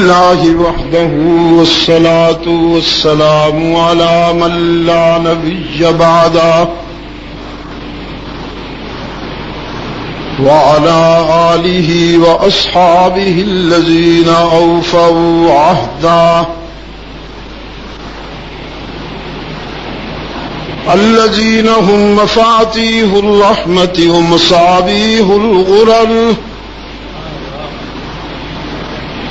لله وحده والصلاة والسلام على من لا نبي بعده وعلى آله وأصحابه الذين أوفوا عهده الذين هم مفاتيح الرحمة ومصابيح الغرر.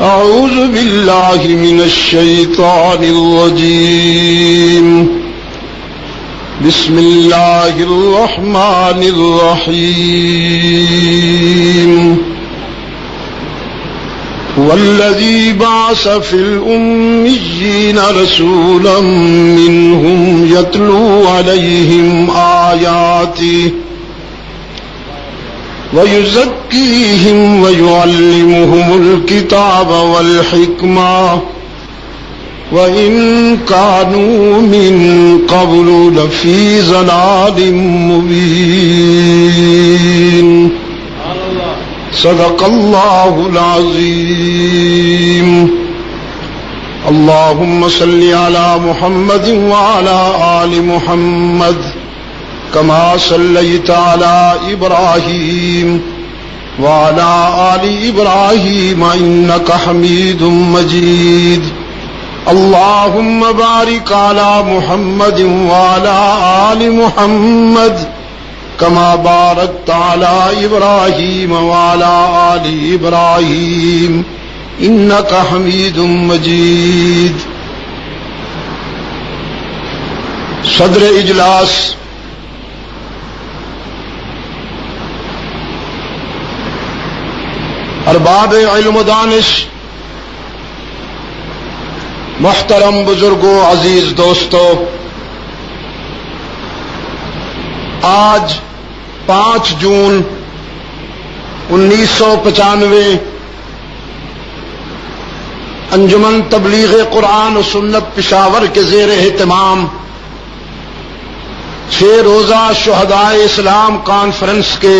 أعوذ بالله من الشيطان الرجيم. بسم الله الرحمن الرحيم. والذي بعث في الأميين رسولا منهم يتلو عليهم آياته ويزكيهم ويعلمهم الكتاب والحكمة وإن كانوا من قبل لفي ضلال مبين. صدق الله العظيم. اللهم صل على محمد وعلى آل محمد كما صليت على إبراهيم وعلى آل إبراهيم إنك حميد مجيد. اللهم بارك على محمد وعلى آل محمد كما باركت على إبراهيم وعلى آل إبراهيم إنك حميد مجيد. صدر اجلاس ارباب علم و دانش، محترم بزرگوں، عزیز دوستو، آج 5 جون 1995 انجمن تبلیغ قرآن و سنت پشاور کے زیر اہتمام 6 روزہ شہدائے اسلام کانفرنس کے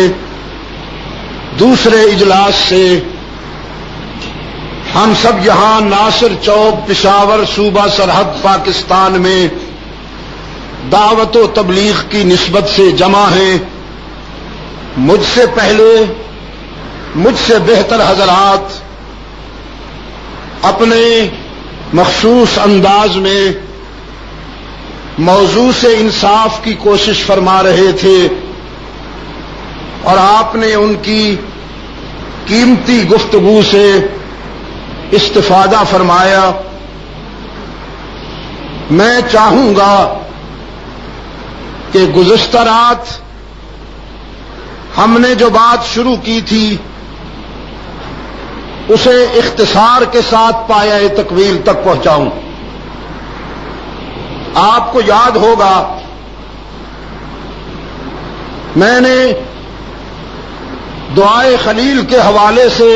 دوسرے اجلاس سے ہم سب یہاں ناصر چوک پشاور صوبہ سرحد پاکستان میں دعوت و تبلیغ کی نسبت سے جمع ہیں. مجھ سے پہلے، مجھ سے بہتر حضرات اپنے مخصوص انداز میں موضوع سے انصاف کی کوشش فرما رہے تھے اور آپ نے ان کی قیمتی گفتگو سے استفادہ فرمایا. میں چاہوں گا کہ گزشتہ رات ہم نے جو بات شروع کی تھی اسے اختصار کے ساتھ پایہ تکمیل تک پہنچاؤں. آپ کو یاد ہوگا میں نے دعائے خلیل کے حوالے سے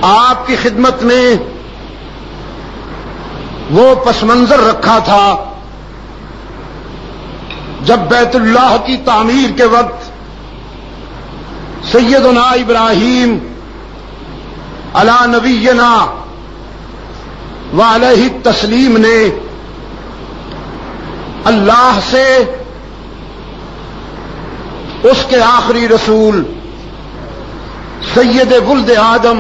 آپ کی خدمت میں وہ پس منظر رکھا تھا جب بیت اللہ کی تعمیر کے وقت سیدنا ابراہیم علی نبینا وعلیہ التسلیم نے اللہ سے اس کے آخری رسول سید ولد آدم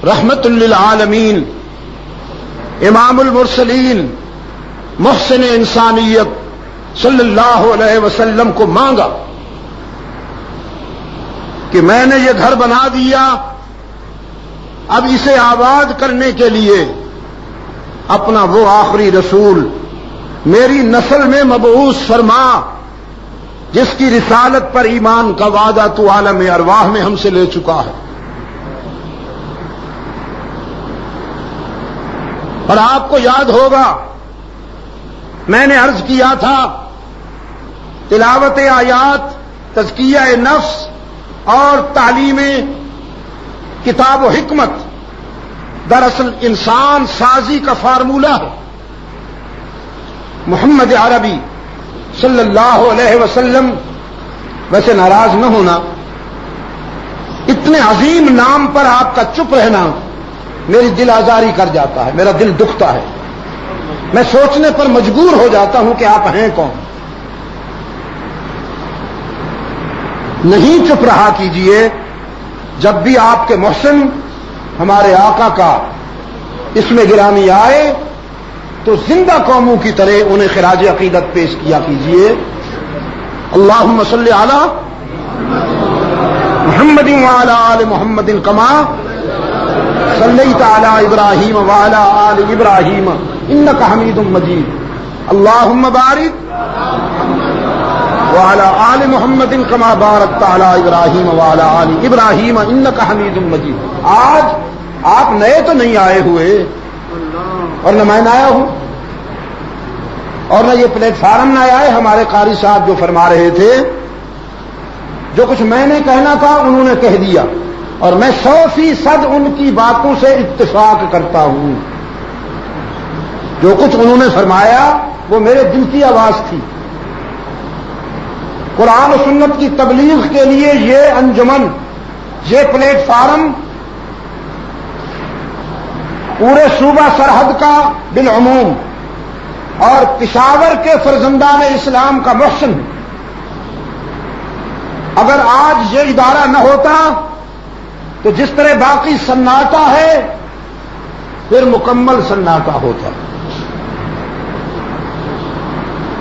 رحمت للعالمین امام المرسلین محسن انسانیت صلی اللہ علیہ وسلم کو مانگا کہ میں نے یہ گھر بنا دیا، اب اسے آباد کرنے کے لیے اپنا وہ آخری رسول میری نسل میں مبعوث فرما جس کی رسالت پر ایمان کا وعدہ تو عالم ارواح میں ہم سے لے چکا ہے. اور آپ کو یاد ہوگا میں نے عرض کیا تھا تلاوت آیات، تزکیہ نفس اور تعلیم کتاب و حکمت دراصل انسان سازی کا فارمولہ ہے. محمد عربی صلی اللہ علیہ وسلم، ویسے ناراض نہ ہونا، اتنے عظیم نام پر آپ کا چپ رہنا میری دل آزاری کر جاتا ہے، میرا دل دکھتا ہے، میں سوچنے پر مجبور ہو جاتا ہوں کہ آپ ہیں کون. نہیں چپ رہا کیجئے. جب بھی آپ کے محسن ہمارے آقا کا اس میں گرامی آئے تو زندہ قوموں کی طرح انہیں خراج عقیدت پیش کیا کیجئے. اللہم صلی علی محمد وعلی آل محمد کما صلیت علی ابراہیم وعلی آل ابراہیم انک حمید مجید. اللہم بارک وعلی آل محمد کما بارکت علی ابراہیم وعلی آل ابراہیم انک حمید مجید. آج آپ نئے تو نہیں آئے ہوئے اور نہ میں آیا ہوں اور نہ یہ پلیٹ فارم نہ آئے. ہمارے قاری صاحب جو فرما رہے تھے جو کچھ میں نے کہنا تھا انہوں نے کہہ دیا اور میں 100% ان کی باتوں سے اتفاق کرتا ہوں. جو کچھ انہوں نے فرمایا وہ میرے دل کی آواز تھی. قرآن و سنت کی تبلیغ کے لیے یہ انجمن، یہ پلیٹ فارم پورے صوبہ سرحد کا بالعموم اور پشاور کے فرزندان اسلام کا محسن، اگر آج یہ ادارہ نہ ہوتا تو جس طرح باقی سناٹا ہے پھر مکمل سناٹا ہوتا.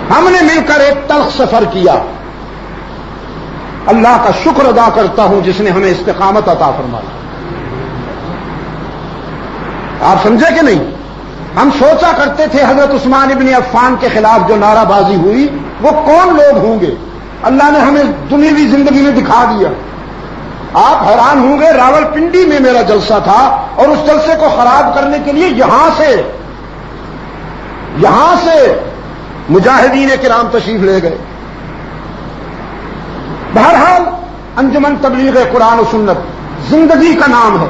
ہم نے مل کر ایک تلخ سفر کیا. اللہ کا شکر ادا کرتا ہوں جس نے ہمیں استقامت عطا فرمایا. آپ سمجھے کہ نہیں؟ ہم سوچا کرتے تھے حضرت عثمان ابن عفان کے خلاف جو نعرہ بازی ہوئی وہ کون لوگ ہوں گے. اللہ نے ہمیں دنیوی زندگی میں دکھا دیا. آپ حیران ہوں گے، راولپنڈی میں میرا جلسہ تھا اور اس جلسے کو خراب کرنے کے لیے یہاں سے مجاہدین کرام تشریف لے گئے. بہرحال انجمن تبلیغ قرآن و سنت زندگی کا نام ہے،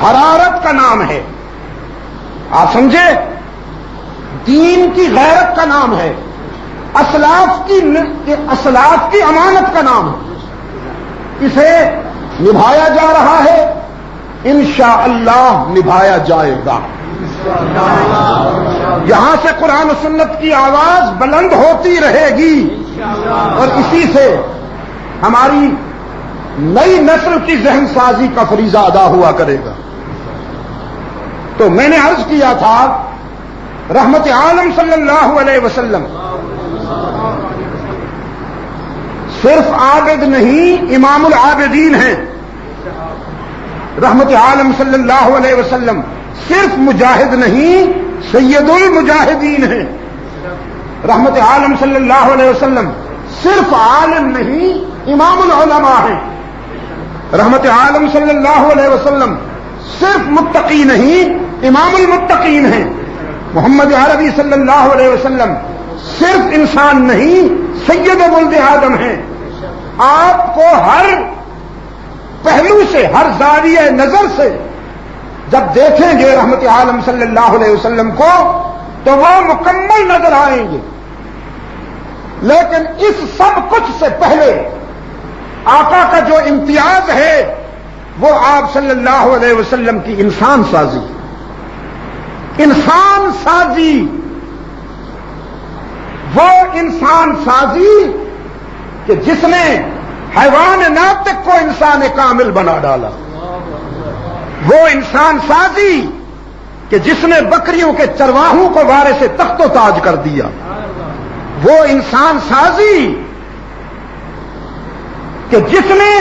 حرارت کا نام ہے. آپ سمجھے؟ دین کی غیرت کا نام ہے، اسلاف کی امانت کا نام ہے. اسے نبھایا جا رہا ہے، انشاءاللہ نبھایا جائے گا. یہاں سے قرآن و سنت کی آواز بلند ہوتی رہے گی اور اسی سے ہماری نئی نسل کی ذہن سازی کا فریضہ ادا ہوا کرے گا. تو میں نے عرض کیا تھا رحمت عالم صلی اللہ علیہ وسلم صرف عابد نہیں امام العابدین ہیں. رحمت عالم صلی اللہ علیہ وسلم صرف مجاہد نہیں سید المجاہدین ہیں. رحمت عالم صلی اللہ علیہ وسلم صرف عالم نہیں امام العلماء ہیں. رحمت عالم صلی اللہ علیہ وسلم صرف متقی نہیں امام المتقین ہیں. محمد عربی صلی اللہ علیہ وسلم صرف انسان نہیں سید ولد آدم ہیں. آپ کو ہر پہلو سے، ہر زاویہ نظر سے جب دیکھیں گے رحمت عالم صلی اللہ علیہ وسلم کو تو وہ مکمل نظر آئیں گے. لیکن اس سب کچھ سے پہلے آقا کا جو امتیاز ہے وہ آپ صلی اللہ علیہ وسلم کی انسان سازی. انسان سازی، وہ انسان سازی کہ جس نے حیوان ناطق کو انسان کامل بنا ڈالا. وہ انسان سازی کہ جس نے بکریوں کے چرواہوں کو وارث تخت و تاج کر دیا. وہ انسان سازی کہ جس نے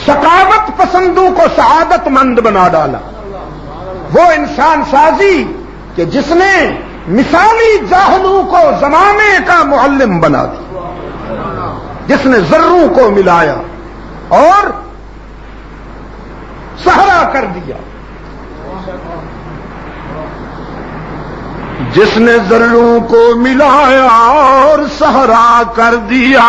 ثقافت پسندوں کو سعادت مند بنا ڈالا. وہ انسان سازی کہ جس نے مثالی جاہلوں کو زمانے کا معلم بنا دیا. جس نے ذروں کو ملایا اور سہرا کر دیا. جس نے ذروں کو ملایا اور سہرا کر دیا.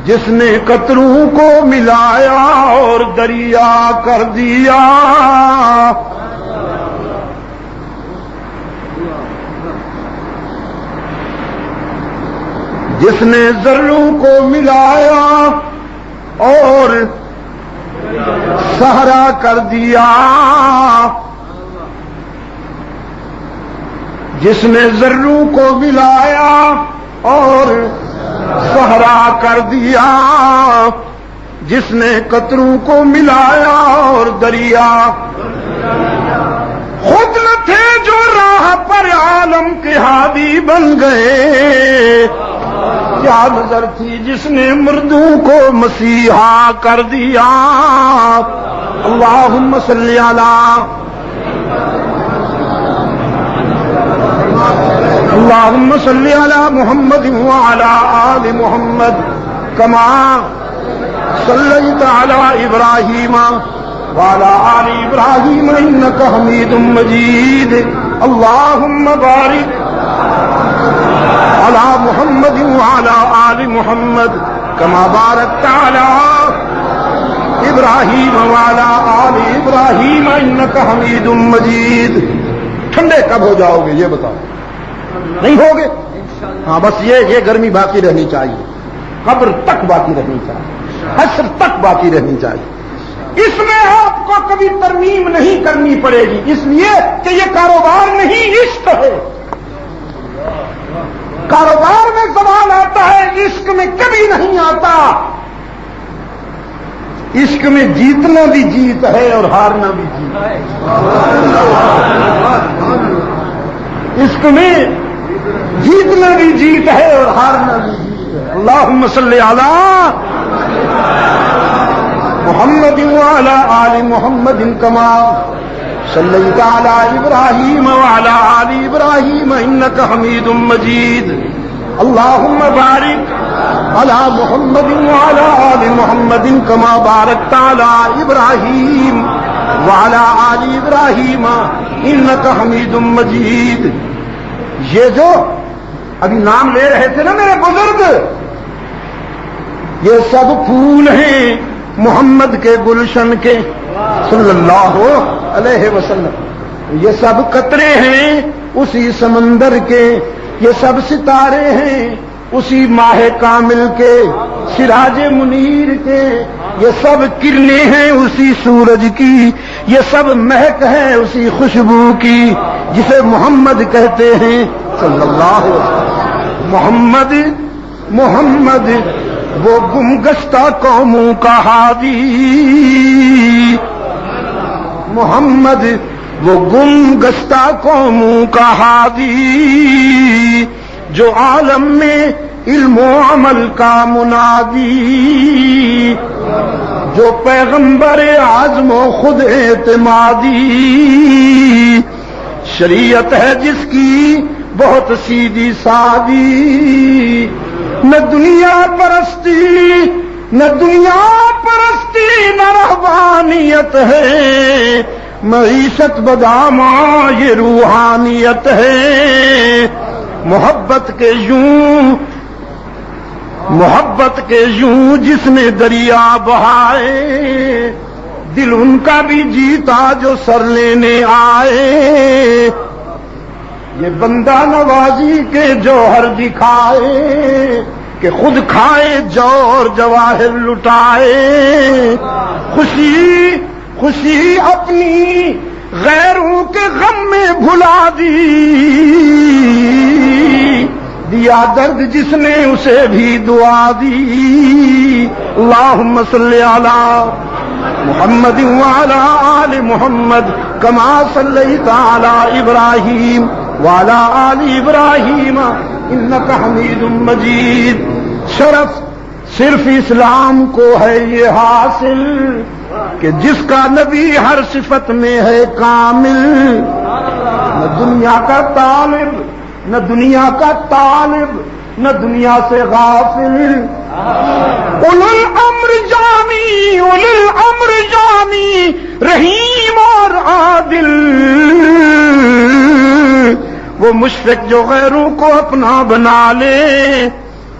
جس نے قطروں کو ملایا اور دریا کر دیا. جس نے ذروں کو ملایا اور صحرا کر دیا، جس نے ذروں کو ملایا اور صحرا کر دیا، جس نے قطروں کو ملایا اور دریا، خود نہ تھے جو راہ پر عالم کے ہادی بن گئے، کیا نظر تھی جس نے مردوں کو مسیحا کر دیا۔ اللہم صلی علی اللہم صلی علی محمد وعلی آل محمد کما صلیت علی ابراہیم وعلی آل ابراہیم انک حمید مجید۔ اللہم بارک علی محمد وعلی آل محمد کما بارکت علی ابراہیم وعلی آل ابراہیم انک حمید مجید۔ ٹھنڈے کب ہو جاؤ گے یہ بتاؤ؟ نہیں ہوگے؟ ہاں بس یہ گرمی باقی رہنی چاہیے، قبر تک باقی رہنی چاہیے، حشر تک باقی رہنی چاہیے۔ اس میں آپ کو کبھی ترمیم نہیں کرنی پڑے گی، اس لیے کہ یہ کاروبار نہیں، عشق ہے۔ کاروبار میں زوال آتا ہے، عشق میں کبھی نہیں آتا۔ عشق میں جیتنا بھی جیت ہے اور ہارنا بھی جیت ہے۔ عشق میں جیتنا بھی جیت ہے اور ہارنا بھی جیت ہے۔ اللہم صلی علی محمد وعلی آل محمد کما صلیت علی ابراہیم وعلی آل ابراہیم انک حمید مجید۔ اللہم بارک علی محمد وعلی آل محمد کما بارکت علی ابراہیم وعلی آل ابراہیم انک حمید مجید۔ یہ جو ابھی نام لے رہے تھے نا میرے بزرگ، یہ سب پھول ہیں محمد کے گلشن کے صلی اللہ علیہ وسلم، یہ سب قطرے ہیں اسی سمندر کے، یہ سب ستارے ہیں اسی ماہ کامل کے، سراج منیر کے، یہ سب کرنیں ہیں اسی سورج کی، یہ سب مہک ہے اسی خوشبو کی جسے محمد کہتے ہیں صلی اللہ علیہ وسلم۔ محمد محمد وہ گم گشتہ قوموں کا ہادی، محمد وہ گم گشتہ قوموں کا ہادی، جو عالم میں علم و عمل کا منادی، جو پیغمبر اعظم و خود اعتمادی، شریعت ہے جس کی بہت سیدھی سادی، نہ دنیا پرستی نہ دنیا پرستی نہ رہبانیت ہے، معیشت بدامہ یہ روحانیت ہے۔ محبت کے یوں جس نے دریا بہائے، دل ان کا بھی جیتا جو سر لینے آئے، یہ بندہ نوازی کے جوہر دکھائے کہ خود کھائے جو اور جواہر لٹائے، خوشی خوشی اپنی غیروں کے غم میں بھلا دیا درد جس نے اسے بھی دعا دی۔ اللہم صلی علی محمد وعلی آل محمد کما صلیت علی ابراہیم وعلی آل ابراہیم انک حمید مجید۔ شرف صرف اسلام کو ہے یہ حاصل کہ جس کا نبی ہر صفت میں ہے کامل، نہ دنیا کا طالب نہ دنیا کا طالب نہ دنیا سے غافل، اولو الامر جانی رحیم اور عادل، وہ مشفق جو غیروں کو اپنا بنا لے،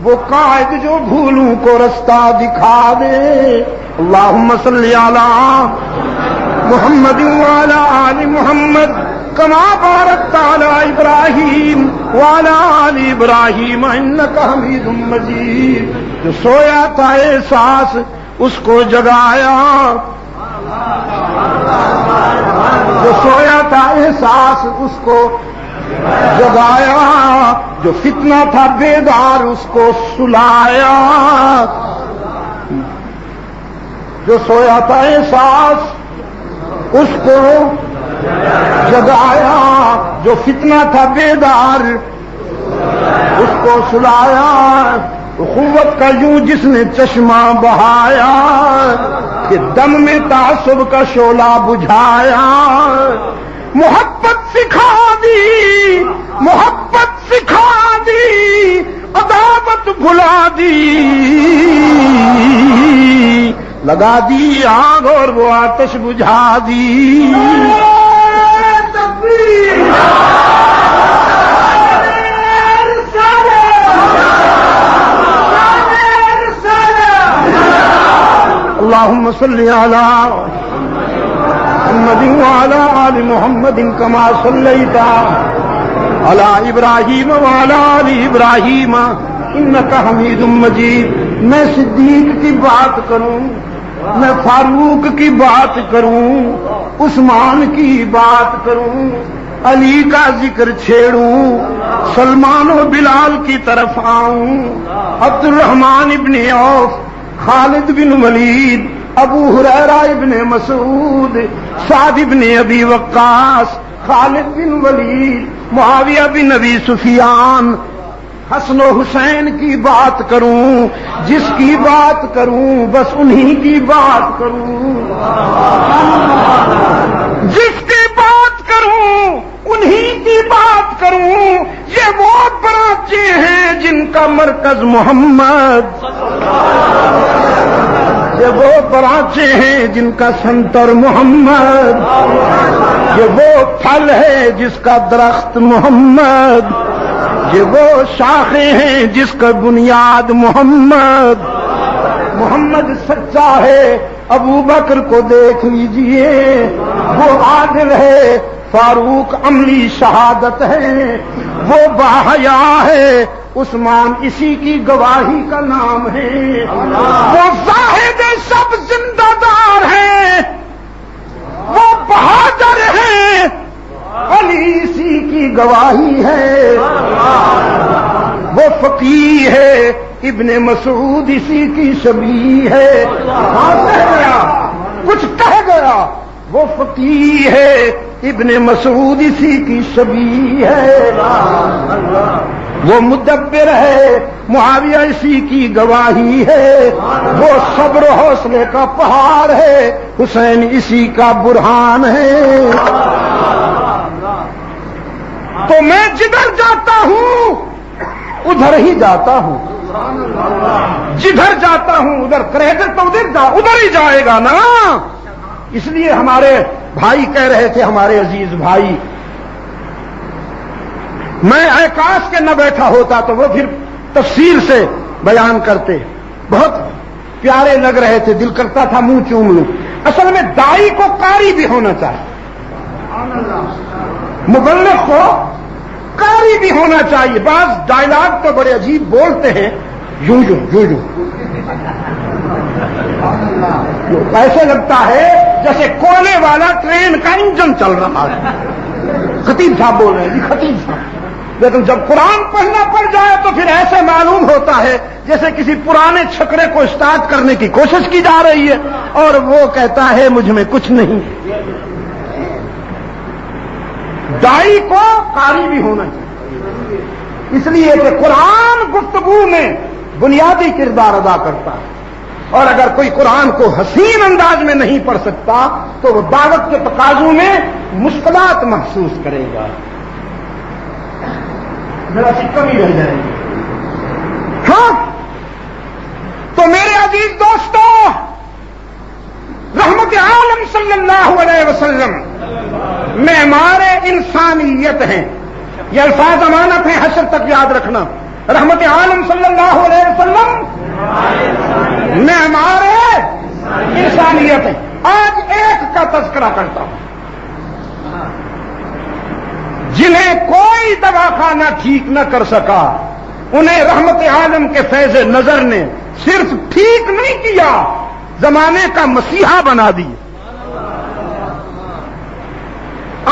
وہ قائد جو بھولوں کو رستہ دکھا دے۔ اللہم صلی علی محمد وعلی آل محمد كما باركت على إبراهيم وعلى آل إبراهيم إنك حميد مجيد. جو سویا تھا احساس اس کو جگایا، جو سویا تھا احساس اس کو جگایا، جو فتنہ تھا بیدار اس کو سلایا. جو سویا تھا احساس اس کو جگایا، جو فتنہ تھا بیدار اس کو سلایا. اخوت کا یوں جس نے چشمہ بہایا کہ دم میں تعصب کا شعلہ بجھایا. محبت سکھا دی، محبت سکھا دی، عداوت بھلا دی. لگا دی آگ اور وہ آتش بجھا دی. اللهم صل على محمد وعلى آل محمد كما صليت على إبراهيم وعلى آل إبراهيم إنك حميد مجيد. میں صدیق کی بات کروں، میں فاروق کی بات کروں، عثمان کی بات کروں، علی کا ذکر چھیڑوں، سلمان و بلال کی طرف آؤں، عبد الرحمن ابن عوف، خالد بن ولید، ابو ہریرہ ابن مسعود، سعد ابن ابی وقاص، خالد بن ولید، معاویہ بن ابی سفیان، حسن و حسین کی بات کروں، جس کی بات کروں بس انہی کی بات کروں، جس کی بات کروں انہی کی بات کروں. یہ وہ برانچے ہیں جن کا مرکز محمد، یہ وہ برانچے ہیں جن کا سنتر محمد، یہ وہ پھل ہے جس کا درخت محمد، یہ وہ شاخیں ہیں جس کا بنیاد محمد. محمد سچا ہے، ابو بکر کو دیکھ لیجئے وہ عادل ہے، فاروق عملی شہادت ہے، وہ باحیا ہے، عثمان اسی کی گواہی کا نام ہے، وہ زاہد سب زندہ دار ہے، وہ بہادر ہے، علی اسی کی گواہی ہے، وہ فقیہ ہے، ابن مسعود اسی کی شبیہ ہے. کہہ گیا، کچھ کہہ گیا، وہ فقیہ ہے، ابن مسعود اسی کی شبیہ ہے. وہ مدبر ہے، معاویہ اسی کی گواہی ہے، وہ صبر و حوصلے کا پہاڑ ہے، حسین اسی کا برہان ہے. تو میں جدھر جاتا ہوں ادھر ہی جاتا ہوں، جدھر جاتا ہوں ادھر کریڈٹ تو ادھر ہی جائے گا نا. اس لیے ہمارے بھائی کہہ رہے تھے، ہمارے عزیز بھائی، میں اعکاس کے نہ بیٹھا ہوتا تو وہ پھر تفصیل سے بیان کرتے، بہت پیارے لگ رہے تھے، دل کرتا تھا منہ چوم لوں. اصل میں دائی کو قاری بھی ہونا چاہیے، مبلغ کو قاری بھی ہونا چاہیے. بعض ڈائلاگ تو بڑے عجیب بولتے ہیں، یوں یوں یوں یوں، ایسے لگتا ہے جیسے کوئلے والا ٹرین کا انجن چل رہا ہے. خطیب صاحب بول رہے ہیں جی، خطیب صاحب. لیکن جب قرآن پڑھنا پڑ جائے تو پھر ایسے معلوم ہوتا ہے جیسے کسی پرانے چھکرے کو اسٹارٹ کرنے کی کوشش کی جا رہی ہے اور وہ کہتا ہے مجھ میں کچھ نہیں. دائی کو قاری بھی ہونا چاہیے، اس لیے کہ قرآن گفتگو میں بنیادی کردار ادا کرتا ہے، اور اگر کوئی قرآن کو حسین انداز میں نہیں پڑھ سکتا تو وہ دعوت کے تقاضوں میں مشکلات محسوس کرے گا، ذرا سی کمی رہ جائے گی. ہاں تو میرے عزیز دوستوں، رحمت عالم صلی اللہ علیہ وسلم معمار انسانیت ہیں. یہ الفاظ امانت ہیں، حشر تک یاد رکھنا. رحمت عالم صلی اللہ علیہ وسلم معمار انسانیت ہے. آج ایک کا تذکرہ کرتا ہوں، جنہیں کوئی دواخانہ ٹھیک نہ کر سکا، انہیں رحمت عالم کے فیض نظر نے صرف ٹھیک نہیں کیا، زمانے کا مسیحا بنا دی۔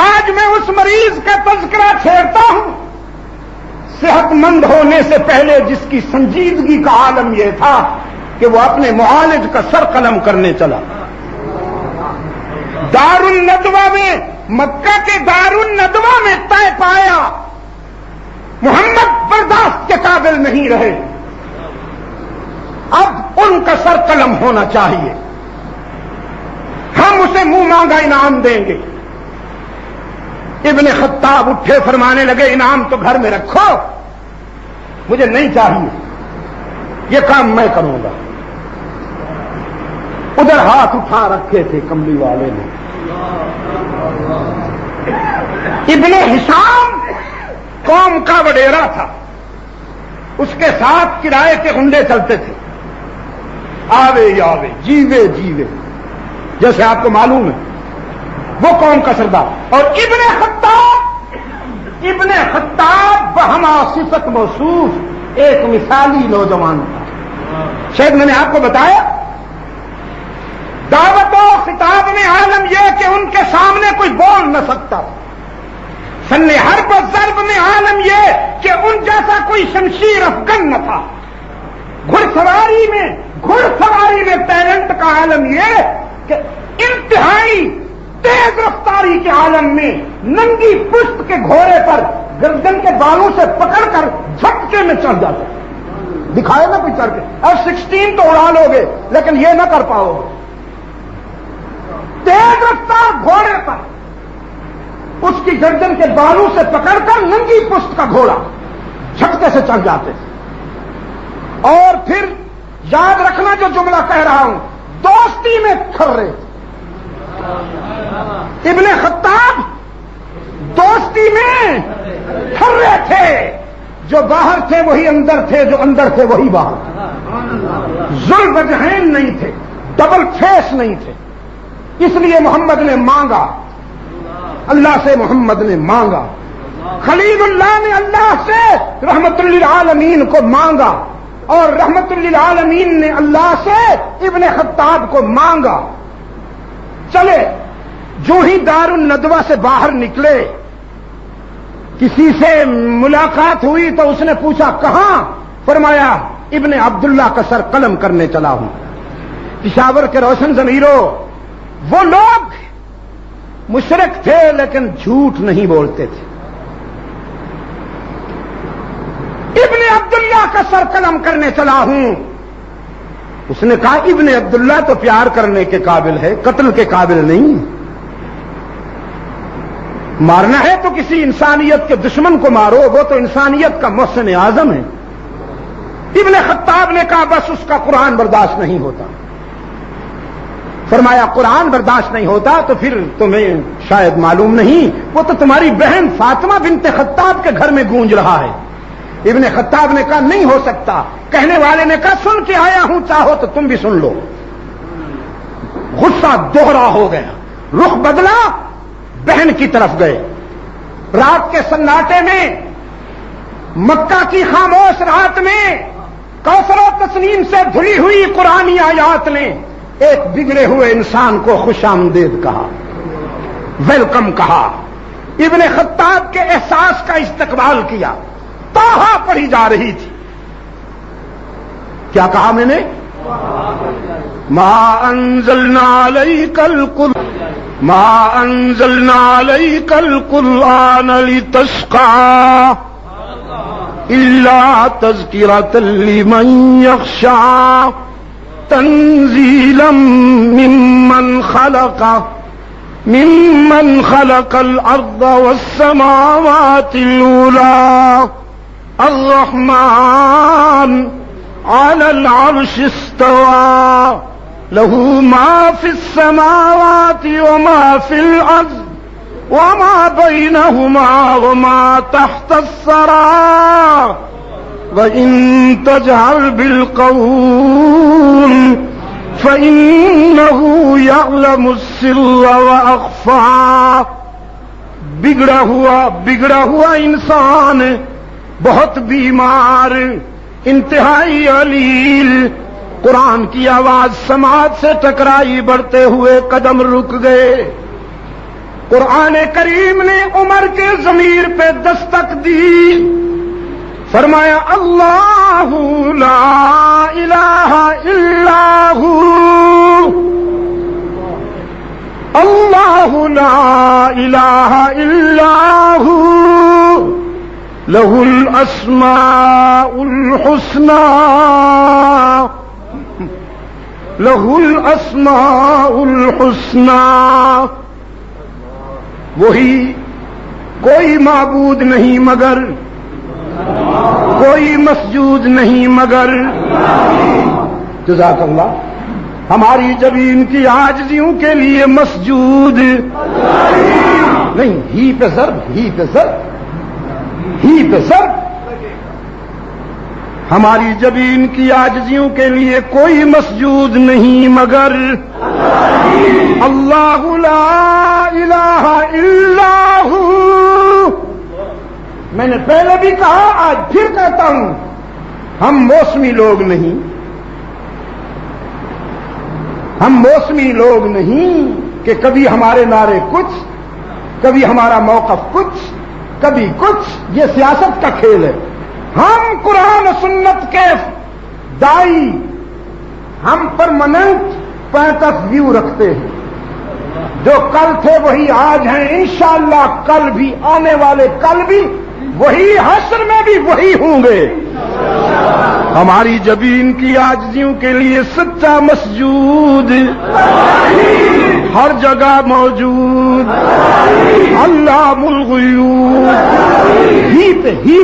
آج میں اس مریض کا تذکرہ چھیڑتا ہوں، صحت مند ہونے سے پہلے جس کی سنجیدگی کا عالم یہ تھا کہ وہ اپنے معالج کا سر قلم کرنے چلا۔ دار الندوہ میں، مکہ کے دار الندوہ میں طے پایا محمد برداشت کے قابل نہیں رہے، اب ان کا سر قلم ہونا چاہیے، ہم اسے منہ مانگا انعام دیں گے۔ ابن خطاب اٹھے، فرمانے لگے انعام تو گھر میں رکھو، مجھے نہیں چاہیے، یہ کام میں کروں گا۔ ادھر ہاتھ اٹھا رکھے تھے کملی والے نے۔ ابن حشام قوم کا وڈیرا تھا، اس کے ساتھ کرائے کے غنڈے چلتے تھے، آوے آوے جیوے جیوے، جیسے آپ کو معلوم ہے وہ قوم کا سردار۔ اور ابن خطاب بہما صفت موصوف ایک مثالی نوجوان تھا۔ شاید میں نے آپ کو بتایا، دعوت و خطاب میں عالم یہ کہ ان کے سامنے کوئی بول نہ سکتا، فن حرب و ضرب میں عالم یہ کہ ان جیسا کوئی شمشیر افغان نہ تھا، گھڑ سواری میں ٹیلنٹ کا عالم یہ کہ انتہائی تیز رفتاری کے عالم میں ننگی پشت کے گھوڑے پر گردن کے بالوں سے پکڑ کر جھٹکے میں چڑھ جاتے، دکھائے نا کوئی چڑھ کے، F-16 تو اڑا لو گے لیکن یہ نہ کر پاؤ گے۔ تیز رفتار گھوڑے پر اس کی گردن کے بالوں سے پکڑ کر ننگی پشت کا گھوڑا جھٹکے سے چڑھ جاتے تھے۔ اور پھر یاد رکھنا جو جملہ کہہ رہا ہوں، دوستی میں کھرے، ابن خطاب دوستی میں کھرے تھے، جو باہر تھے وہی اندر تھے، جو اندر تھے وہی باہر، ذوالوجہین نہیں تھے، ڈبل فیس نہیں تھے۔ اس لیے محمد نے مانگا، اللہ سے محمد نے مانگا، خلیل اللہ نے اللہ سے رحمت للعالمین کو مانگا، اور رحمت للعالمین نے اللہ سے ابن خطاب کو مانگا۔ چلے جو ہی دار الندوہ سے باہر نکلے، کسی سے ملاقات ہوئی تو اس نے پوچھا کہاں؟ فرمایا ابن عبداللہ کا سر قلم کرنے چلا ہوں۔ پشاور کے روشن ضمیروں، وہ لوگ مشرک تھے لیکن جھوٹ نہیں بولتے تھے۔ ابن عبداللہ کا سر قلم کرنے چلا ہوں، اس نے کہا ابن عبداللہ تو پیار کرنے کے قابل ہے، قتل کے قابل نہیں۔ مارنا ہے تو کسی انسانیت کے دشمن کو مارو، وہ تو انسانیت کا محسن اعظم ہے۔ ابن خطاب نے کہا بس اس کا قرآن برداشت نہیں ہوتا۔ فرمایا قرآن برداشت نہیں ہوتا تو پھر تمہیں شاید معلوم نہیں، وہ تو تمہاری بہن فاطمہ بنت خطاب کے گھر میں گونج رہا ہے۔ ابن خطاب نے کہا نہیں ہو سکتا۔ کہنے والے نے کہا سن کے آیا ہوں، چاہو تو تم بھی سن لو۔ غصہ دوہرا ہو گیا، رخ بدلا، بہن کی طرف گئے۔ رات کے سناٹے میں، مکہ کی خاموش رات میں، کوثر و تسنیم سے دھلی ہوئی قرآنی آیات نے ایک بگڑے ہوئے انسان کو خوش آمدید کہا، ویلکم کہا، ابن خطاب کے احساس کا استقبال کیا۔ طٰہٰ پڑھی جا رہی تھی، کیا کہا میں نے؟ ما انزلنا علیک القرآن لتشقى الا تذکرۃ لمن یخشى تنزیلا ممن خلق الارض والسماوات العلی الرحمن على العرش استوى له ما في السماوات وما في الأرض وما بينهما وما تحت الثرى وإن تجهر بالقول فإنه يعلم السر وأخفى۔ بگڑا ہوا انسان بہت بیمار انتہائی علیل. قرآن کی آواز سماعت سے ٹکرائی، بڑھتے ہوئے قدم رک گئے. قرآن کریم نے عمر کے ضمیر پہ دستک دی، فرمایا اللہ لا الہ الا ہو، اللہ لا الہ الا ہو، لہ الاسماء الحسنى، لہ الاسماء الحسنى. وہی کوئی معبود نہیں مگر، کوئی مسجود نہیں مگر. جزاک اللہ. ہماری زمین کی عاجزیوں کے لیے مسجود نہیں، ہی پہ ضرب، ہی پہ ضرب، ہی پہ ضرب. ہماری زمین کی عاجزیوں کے لیے کوئی مسجود نہیں مگر اللہ لا الہ الا ہو. میں نے پہلے بھی کہا، آج پھر کہتا ہوں، ہم موسمی لوگ نہیں، ہم موسمی لوگ نہیں کہ کبھی ہمارے نعرے کچھ، کبھی ہمارا موقف کچھ، کبھی کچھ. یہ سیاست کا کھیل ہے. ہم قرآن و سنت کے دائی، ہم پرماننٹ پوائنٹ آف ویو رکھتے ہیں. جو کل تھے وہی آج ہیں، انشاءاللہ کل بھی، آنے والے کل بھی وہی، حشر میں بھی وہی ہوں گے. ہماری زمین کی عاجزیوں کے لیے سچا مسجود ہر جگہ موجود، علام الغیوب. ہی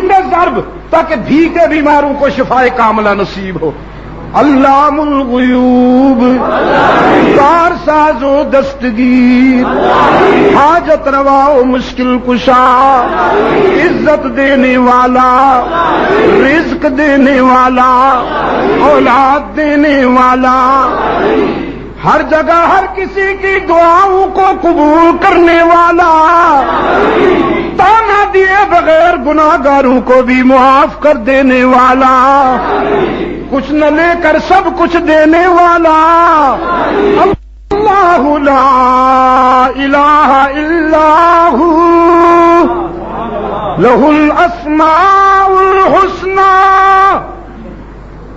پہ ضرب تاکہ بھیگے بیماروں کو شفائے کاملہ نصیب ہو. علام الغیوب، کار ساز و دستگیر، حاجت روا و مشکل کشا، عزت دینے والا، رزق دینے والا، اولاد دینے والا، ہر جگہ ہر کسی کی دعاؤں کو قبول کرنے والا، تانا دیے بغیر گناہگاروں کو بھی معاف کر دینے والا، کچھ نہ لے کر سب کچھ دینے والا. اللہ لا الہ الا ہو، لہ الاسماء الحسنى.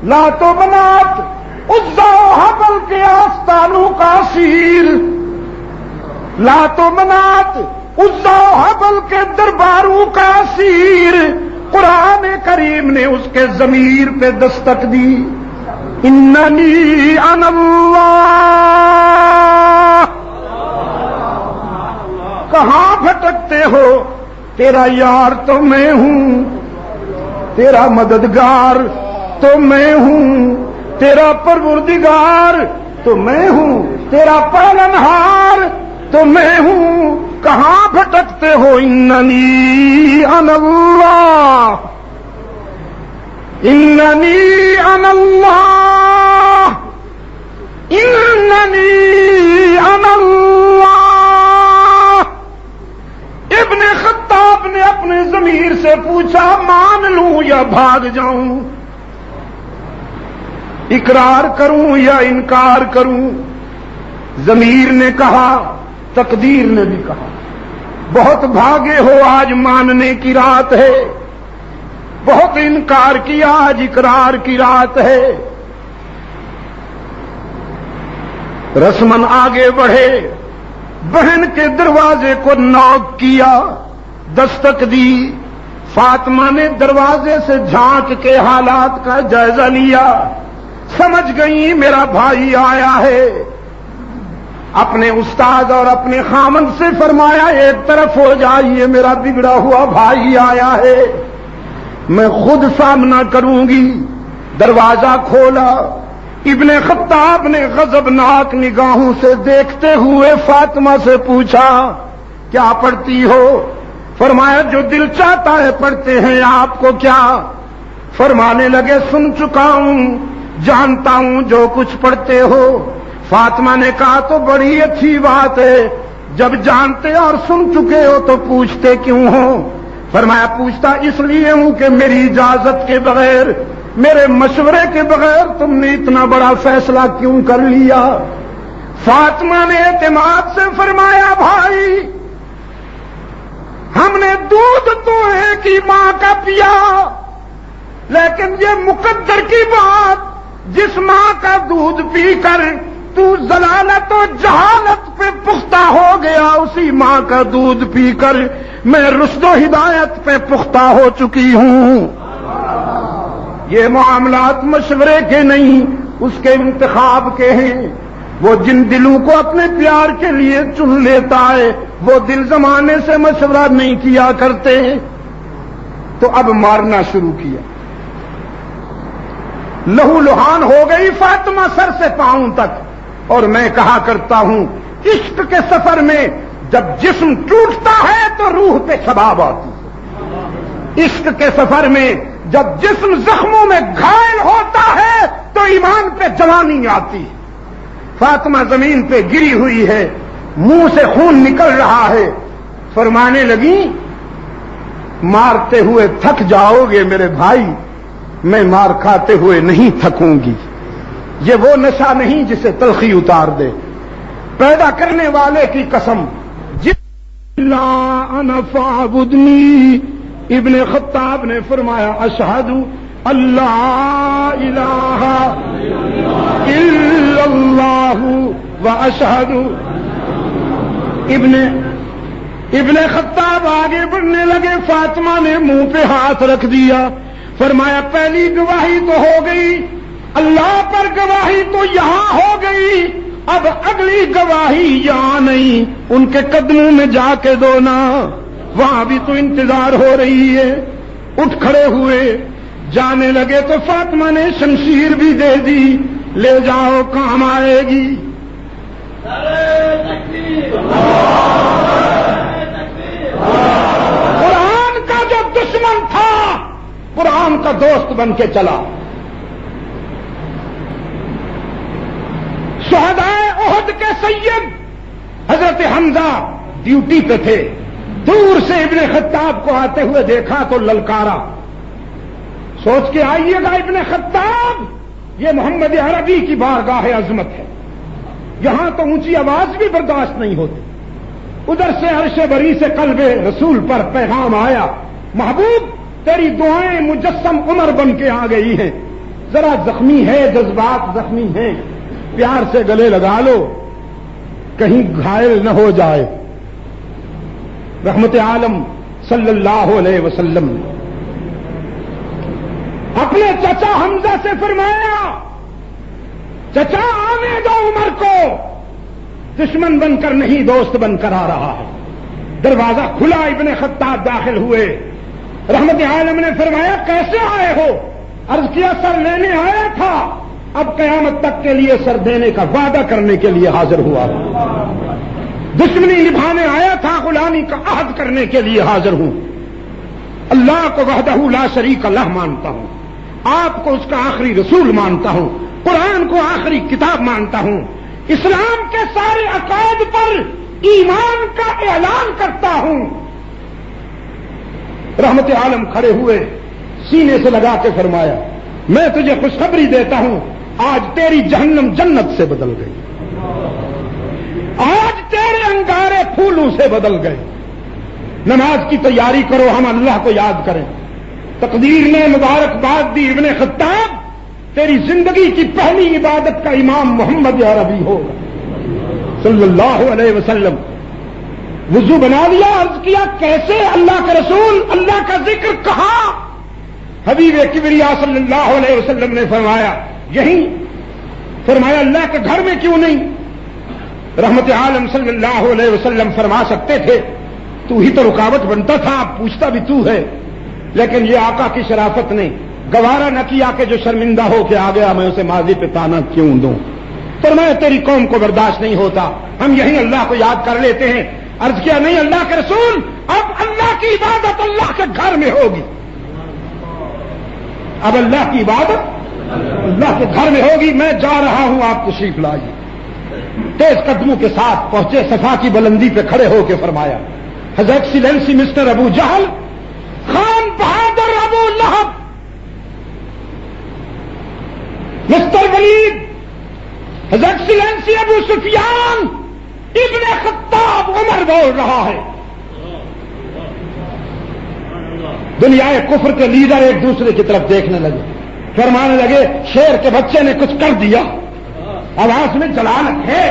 لات و منات، عزا و حبل کے آستانوں کا اسیر، لات و منات، عزا و حبل کے درباروں کا اسیر. قرآن کریم نے اس کے ضمیر پہ دستک دی، اننی انا اللہ. کہاں بھٹکتے ہو؟ تیرا یار تو میں ہوں، تیرا مددگار تو میں ہوں، تیرا پروردگار تو میں ہوں، تیرا پالنہار تو میں ہوں. کہاں بھٹکتے ہو؟ اننی انا اللہ، اننی انا اللہ، اننی انا اللہ. ابن خطاب نے اپنے ضمیر سے پوچھا، مان لوں یا بھاگ جاؤں، اقرار کروں یا انکار کروں؟ ضمیر نے کہا، تقدیر نے بھی کہا، بہت بھاگے ہو، آج ماننے کی رات ہے. بہت انکار کیا، آج اقرار کی رات ہے. رسمن آگے بڑھے، بہن کے دروازے کو نوک کیا، دستک دی. فاطمہ نے دروازے سے جھانک کے حالات کا جائزہ لیا، سمجھ گئی میرا بھائی آیا ہے. اپنے استاد اور اپنے خامن سے فرمایا، ایک طرف ہو جائیے، میرا بگڑا ہوا بھائی آیا ہے، میں خود سامنا کروں گی. دروازہ کھولا. ابن خطاب نے غضبناک نگاہوں سے دیکھتے ہوئے فاطمہ سے پوچھا، کیا پڑھتی ہو؟ فرمایا، جو دل چاہتا ہے پڑھتے ہیں، آپ کو کیا؟ فرمانے لگے، سن چکا ہوں، جانتا ہوں جو کچھ پڑھتے ہو. فاطمہ نے کہا، تو بڑی اچھی بات ہے، جب جانتے اور سن چکے ہو تو پوچھتے کیوں ہو؟ فرمایا پوچھتا اس لیے ہوں کہ میری اجازت کے بغیر، میرے مشورے کے بغیر تم نے اتنا بڑا فیصلہ کیوں کر لیا؟ فاطمہ نے اعتماد سے فرمایا بھائی ہم نے دودھ تو ایک ہی ماں کا پیا، لیکن یہ مقدر کی بات، جس ماں کا دودھ پی کر تو ضلالت و جہالت پہ پختہ ہو گیا، اسی ماں کا دودھ پی کر میں رشد و ہدایت پہ پختہ ہو چکی ہوں۔ یہ معاملات مشورے کے نہیں، اس کے انتخاب کے ہیں۔ وہ جن دلوں کو اپنے پیار کے لیے چن لیتا ہے وہ دل زمانے سے مشورہ نہیں کیا کرتے۔ تو اب مارنا شروع کیا، لہو لہان ہو گئی فاطمہ سر سے پاؤں تک۔ اور میں کہا کرتا ہوں عشق کے سفر میں جب جسم ٹوٹتا ہے تو روح پہ شباب آتی ہے، عشق کے سفر میں جب جسم زخموں میں گھائل ہوتا ہے تو ایمان پہ جوانی آتی ہے۔ فاطمہ زمین پہ گری ہوئی ہے، منہ سے خون نکل رہا ہے، فرمانے لگی مارتے ہوئے تھک جاؤ گے میرے بھائی، میں مار کھاتے ہوئے نہیں تھکوں گی۔ یہ وہ نشہ نہیں جسے تلخی اتار دے۔ پیدا کرنے والے کی قسم، لا انا فاعبدنی، ابن خطاب نے فرمایا اشہد اللہ الہ الا اللہ و اشہد۔ ابن خطاب آگے بڑھنے لگے، فاطمہ نے منہ پہ ہاتھ رکھ دیا، فرمایا پہلی گواہی تو ہو گئی، اللہ پر گواہی تو یہاں ہو گئی، اب اگلی گواہی یہاں نہیں، ان کے قدموں میں جا کے دو نا، وہاں بھی تو انتظار ہو رہی ہے۔ اٹھ کھڑے ہوئے جانے لگے تو فاطمہ نے شمشیر بھی دے دی، لے جاؤ کام آئے گی۔ قرآن کا جو دشمن تھا قرآن کا دوست بن کے چلا۔ شہدائے احد کے سید حضرت حمزہ ڈیوٹی پہ تھے، دور سے ابن خطاب کو آتے ہوئے دیکھا تو للکارا، سوچ کے آئیے گا ابن خطاب یہ محمد عربی کی بارگاہ عظمت ہے، یہاں تو اونچی آواز بھی برداشت نہیں ہوتی۔ ادھر سے عرش بری سے قلب رسول پر پیغام آیا، محبوب تیری دعائیں مجسم عمر بن کے آ گئی ہیں، ذرا زخمی ہے، جذبات زخمی ہیں، پیار سے گلے لگا لو کہیں گھائل نہ ہو جائے۔ رحمت عالم صلی اللہ علیہ وسلم نے اپنے چچا حمزہ سے فرمایا چچا آنے دو عمر کو، دشمن بن کر نہیں دوست بن کر آ رہا ہے۔ دروازہ کھلا، ابن خطاب داخل ہوئے، رحمت عالم نے فرمایا کیسے آئے ہو؟ عرض کیا سر لینے آیا تھا، اب قیامت تک کے لیے سر دینے کا وعدہ کرنے کے لیے حاضر ہوا، دشمنی نبھانے آیا تھا، غلامی کا عہد کرنے کے لیے حاضر ہوں۔ اللہ کو وحدہ لا شریک لہ مانتا ہوں، آپ کو اس کا آخری رسول مانتا ہوں، قرآن کو آخری کتاب مانتا ہوں، اسلام کے سارے عقائد پر ایمان کا اعلان کرتا ہوں۔ رحمت عالم کھڑے ہوئے، سینے سے لگا کے فرمایا میں تجھے خوشخبری دیتا ہوں، آج تیری جہنم جنت سے بدل گئی، آج تیرے انگارے پھولوں سے بدل گئے۔ نماز کی تیاری کرو، ہم اللہ کو یاد کریں۔ تقدیر نے مبارکباد دی، ابن خطاب تیری زندگی کی پہلی عبادت کا امام محمد عربی ہوگا صلی اللہ علیہ وسلم۔ وضو بنا لیا، عرض کیا کیسے؟ اللہ کے رسول، اللہ کا ذکر کہاں؟ حبیب کبریا صلی اللہ علیہ وسلم نے فرمایا یہیں۔ فرمایا اللہ کے گھر میں کیوں نہیں؟ رحمت عالم صلی اللہ علیہ وسلم فرما سکتے تھے تو ہی تو رکاوٹ بنتا تھا، پوچھتا بھی تو ہے، لیکن یہ آقا کی شرافت نے گوارا نہ کیا کہ جو شرمندہ ہو کے آ گیا میں اسے ماضی پہ تانا کیوں دوں۔ فرمایا تیری قوم کو برداشت نہیں ہوتا، ہم یہیں اللہ کو یاد کر لیتے ہیں۔ عرض کیا نہیں اللہ کے رسول، اب اللہ کی عبادت اللہ کے گھر میں ہوگی، اب اللہ کی عبادت اللہ کے گھر میں ہوگی، میں جا رہا ہوں، آپ تشریف لائیے۔ تیز قدموں کے ساتھ پہنچے، صفا کی بلندی پہ کھڑے ہو کے فرمایا، ہز ایکسیلنسی مسٹر ابو جہل، خان بہادر ابو لہب، مسٹر ولید، ہز ایکسیلنسی ابو سفیان، ابن خطاب عمر بول رہا ہے۔ دنیا کفر کے لیڈر ایک دوسرے کی طرف دیکھنے لگے، فرمانے لگے شیر کے بچے نے کچھ کر دیا، آواز میں جلالت ہے،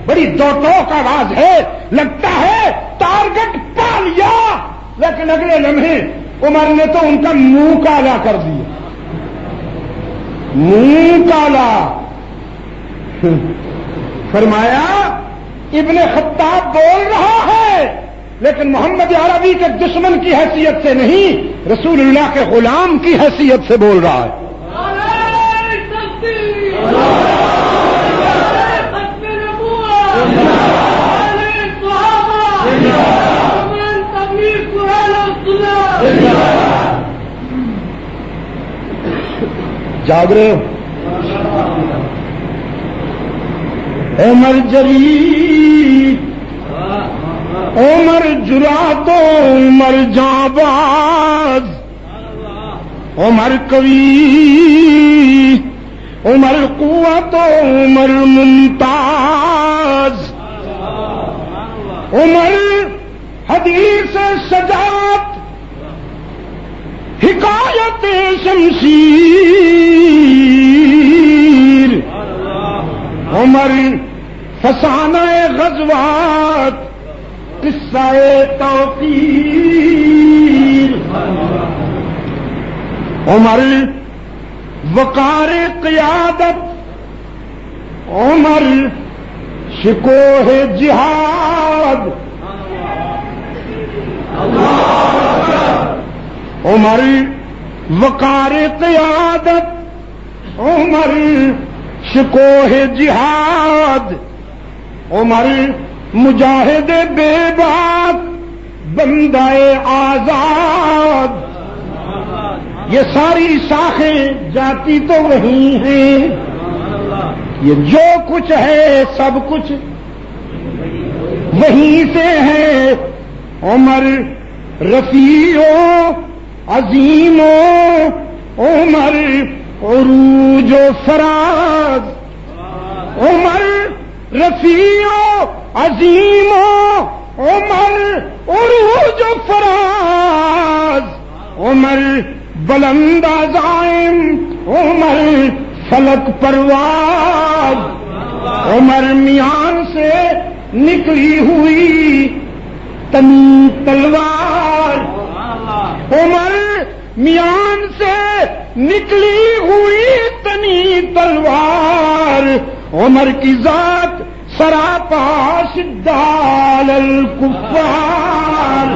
بڑی دو ٹوک آواز ہے، لگتا ہے ٹارگٹ پا لیا، لیکن اگلے لمحے عمر نے تو ان کا منہ کالا کر دیا، منہ کالا۔ فرمایا ابن خطاب بول رہا ہے، لیکن محمد عربی کے دشمن کی حیثیت سے نہیں، رسول اللہ کے غلام کی حیثیت سے بول رہا ہے۔ جاگ رہے ہو؟ عمر جری، عمر جرات، عمر جانباز، عمر قوی، عمر قوت، عمر ممتاز، عمر حدیث شجاعت، حکایت شمشیر، عمر فسانہ غزوات، قصہ توفیر، عمر وقار قیادت، عمر شکوہ جہاد، عمر وقار قیادت، عمر شکوہ جہاد، عمر مجاہد بے باک، بندہ آزاد۔ یہ ساری شاخیں جاتی تو وہی ہیں، یہ جو کچھ ہے سب کچھ وہیں سے ہے۔ عمر رفیع و عظیم و عمر عروج و فراز، عمر رفیع و عظیم و عمر عروج و فراز، عمر بلند عزائم، عمر فلک پرواز، عمر میان سے نکلی ہوئی تنی تلوار، عمر میان سے نکلی ہوئی تنی تلوار، عمر کی ذات سراپا شدال الکفار۔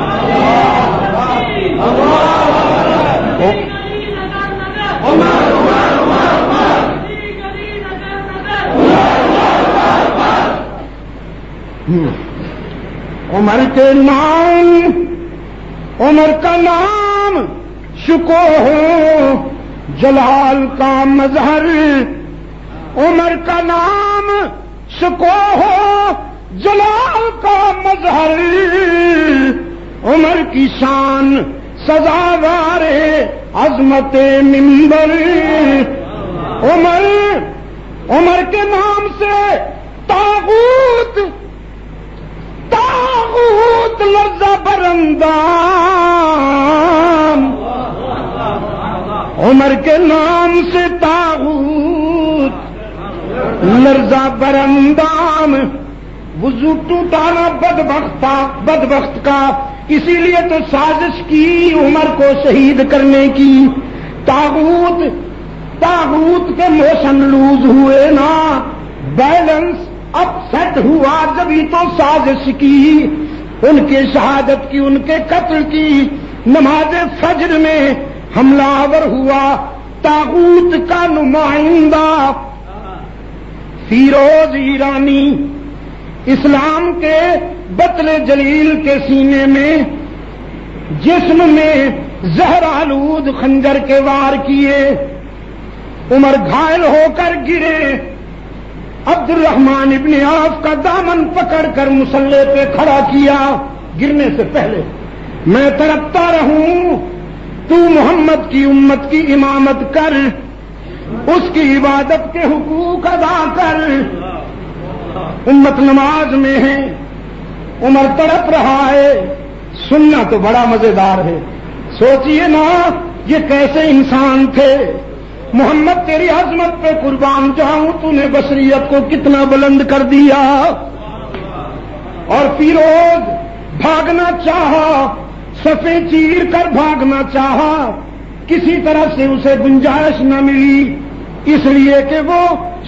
عمر کے نام، عمر کا نام شکوہ جلال کا مظہر، عمر کا نام شکوہ جلال کا مظہر، عمر کی شان سزاوار عظمت منبر، عمر کے نام سے طاغوت لرزہ برندان، عمر کے نام سے طاغوت لرزہ برندان۔ وضو ٹوٹانا بدبخت کا، اسی لیے تو سازش کی عمر کو شہید کرنے کی۔ طاغوت کے موشن لوز ہوئے نا، بیلنس اپ سیٹ ہوا، جبھی تو سازش کی، ان کے شہادت کی، ان کے قتل کی۔ نماز فجر میں حملہ آور ہوا طاغوت کا نمائندہ فیروز ایرانی، اسلام کے بطل جلیل کے سینے میں جسم میں زہر آلود خنجر کے وار کیے، عمر گھائل ہو کر گرے، عبد الرحمن ابن عوف کا دامن پکڑ کر مصلی پہ کھڑا کیا گرنے سے پہلے، میں تڑپتا رہوں تو محمد کی امت کی امامت کر، اس کی عبادت کے حقوق ادا کر۔ امت نماز میں ہے، عمر تڑپ رہا ہے، سننا تو بڑا مزیدار ہے۔ سوچئے نا یہ کیسے انسان تھے۔ محمد تیری عظمت پہ قربان جاؤں، تو نے بشریت کو کتنا بلند کر دیا۔ اور فیروز بھاگنا چاہا، صفیں چیر کر بھاگنا چاہا، کسی طرح سے اسے گنجائش نہ ملی، اس لیے کہ وہ